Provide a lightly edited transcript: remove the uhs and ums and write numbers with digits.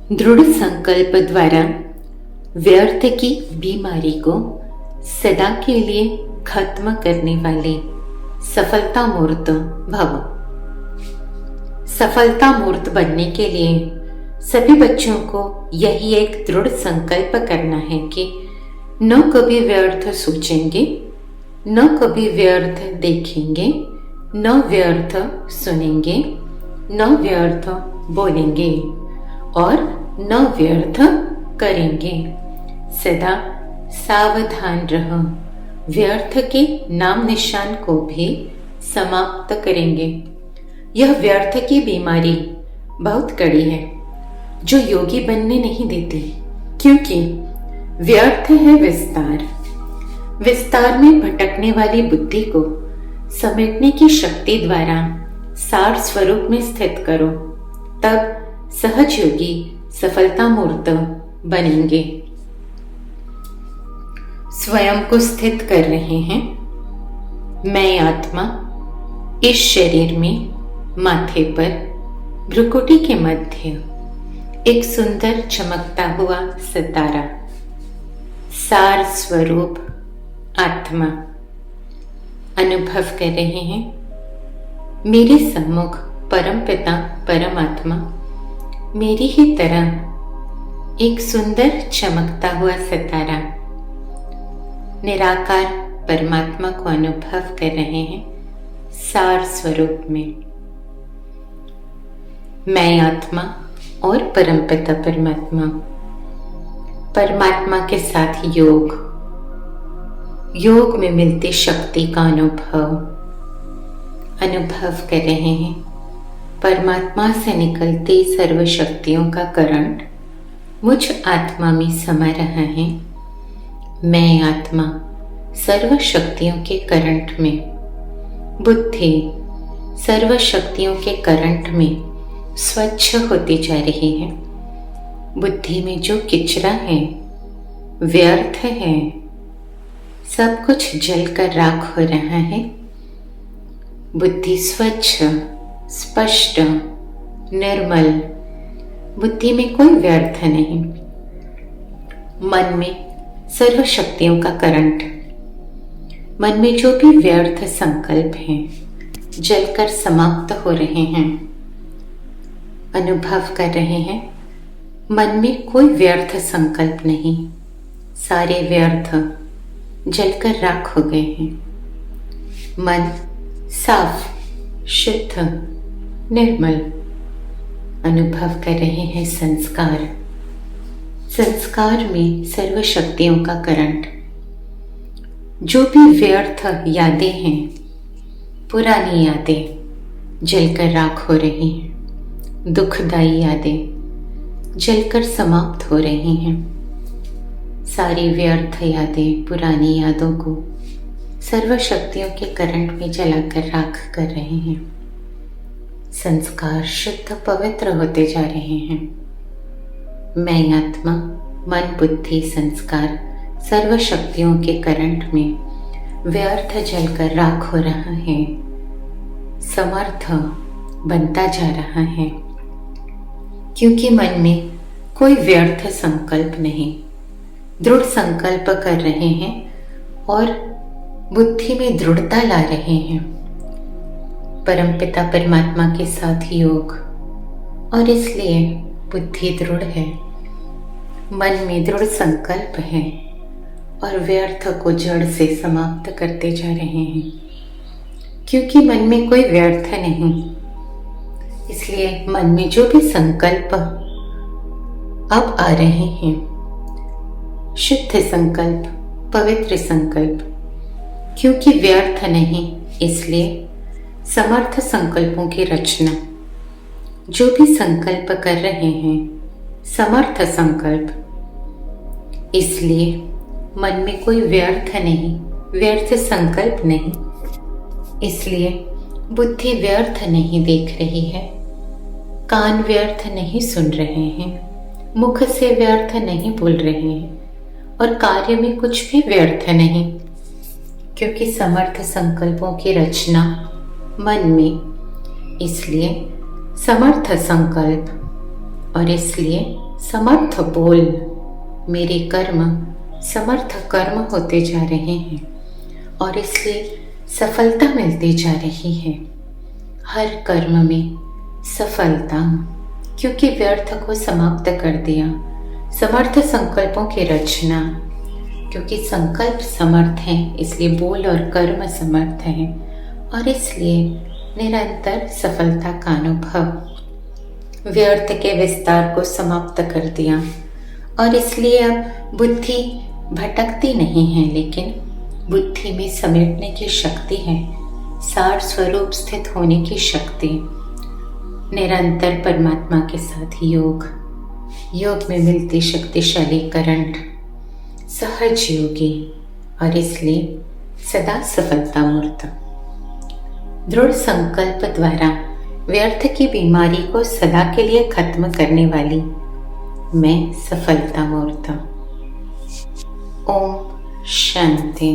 दृढ़ संकल्प द्वारा व्यर्थ की बीमारी को सदा के लिए खत्म करने वाले सफलता मूर्त भव। सफलता मूर्त बनने के लिए सभी बच्चों को यही एक दृढ़ संकल्प करना है कि न कभी व्यर्थ सोचेंगे, न कभी व्यर्थ देखेंगे, न व्यर्थ सुनेंगे, न व्यर्थ बोलेंगे और न व्यर्थ करेंगे। सदा सावधान रहो, व्यर्थ के नाम निशान को भी समाप्त करेंगे। यह व्यर्थ की बीमारी बहुत कड़ी है जो योगी बनने नहीं देती, क्योंकि व्यर्थ है विस्तार। विस्तार में भटकने वाली बुद्धि को समेटने की शक्ति द्वारा सार स्वरूप में स्थित करो, तब सहज योगी सफलता मूर्त बनेंगे। स्वयं को स्थित कर रहे हैं। मैं आत्मा इस शरीर में माथे पर भ्रुकुटी के मध्य एक सुंदर चमकता हुआ सितारा, सार स्वरूप आत्मा अनुभव कर रहे हैं। मेरे सम्मुख परमपिता परमात्मा मेरी ही तरह एक सुंदर चमकता हुआ सितारा निराकार परमात्मा को अनुभव कर रहे हैं सार स्वरूप में। मैं आत्मा और परमपिता परमात्मा, परमात्मा के साथ योग में मिलती शक्ति का अनुभव कर रहे हैं। परमात्मा से निकलती सर्व शक्तियों का करंट मुझ आत्मा में समा रहा है। मैं आत्मा सर्व शक्तियों के करंट में, बुद्धि सर्व शक्तियों के करंट में स्वच्छ होती जा रही है। बुद्धि में जो किचरा है, व्यर्थ है, सब कुछ जलकर राख हो रहा है। बुद्धि स्वच्छ, स्पष्ट, निर्मल, बुद्धि में कोई व्यर्थ नहीं। मन में सर्व शक्तियों का करंट, मन में जो भी व्यर्थ संकल्प हैं जलकर समाप्त हो रहे हैं। अनुभव कर रहे हैं मन में कोई व्यर्थ संकल्प नहीं, सारे व्यर्थ जलकर राख हो गए हैं। मन साफ, शुद्ध, निर्मल अनुभव कर रहे हैं। संस्कार में सर्व शक्तियों का करंट, जो भी व्यर्थ यादें हैं, पुरानी यादें जलकर राख हो रही हैं। दुखदायी यादें जलकर समाप्त हो रही हैं। सारी व्यर्थ यादें, पुरानी यादों को सर्व शक्तियों के करंट में जलाकर राख कर रहे हैं। संस्कार शुद्ध पवित्र होते जा रहे हैं। मैं आत्मा, मन, बुद्धि, संस्कार सर्व शक्तियों के करंट में व्यर्थ जलकर राख हो रहा है, समर्थ बनता जा रहा है, क्योंकि मन में कोई व्यर्थ संकल्प नहीं। दृढ़ संकल्प कर रहे हैं और बुद्धि में दृढ़ता ला रहे हैं। परमपिता परमात्मा के साथ योग, और इसलिए बुद्धि दृढ़ है, मन में दृढ़ संकल्प है और व्यर्थ को जड़ से समाप्त करते जा रहे हैं, क्योंकि मन में कोई व्यर्थ नहीं। इसलिए मन में जो भी संकल्प अब आ रहे हैं, शुद्ध संकल्प, पवित्र संकल्प, क्योंकि व्यर्थ नहीं, इसलिए समर्थ संकल्पों की रचना। जो भी संकल्प कर रहे हैं समर्थ संकल्प, इसलिए मन में कोई व्यर्थ नहीं, व्यर्थ संकल्प नहीं। इसलिए बुद्धि व्यर्थ नहीं देख रही है, कान व्यर्थ नहीं सुन रहे हैं, मुख से व्यर्थ नहीं बोल रहे हैं और कार्य में कुछ भी व्यर्थ नहीं, क्योंकि समर्थ संकल्पों की रचना मन में। इसलिए समर्थ संकल्प और इसलिए समर्थ बोल, मेरे कर्म समर्थ कर्म होते जा रहे हैं और इसलिए सफलता मिलती जा रही है। हर कर्म में सफलता, क्योंकि व्यर्थ को समाप्त कर दिया। समर्थ संकल्पों की रचना, क्योंकि संकल्प समर्थ हैं इसलिए बोल और कर्म समर्थ हैं और इसलिए निरंतर सफलता का अनुभव। व्यर्थ के विस्तार को समाप्त कर दिया और इसलिए अब बुद्धि भटकती नहीं है, लेकिन बुद्धि में समेटने की शक्ति है, सार स्वरूप स्थित होने की शक्ति। निरंतर परमात्मा के साथ योग में मिलती शक्तिशाली करंट, सहज योगी और इसलिए सदा सफलता मूर्त। दृढ़ संकल्प द्वारा व्यर्थ की बीमारी को सदा के लिए खत्म करने वाली मैं सफलता मूर्त। ओम शांति।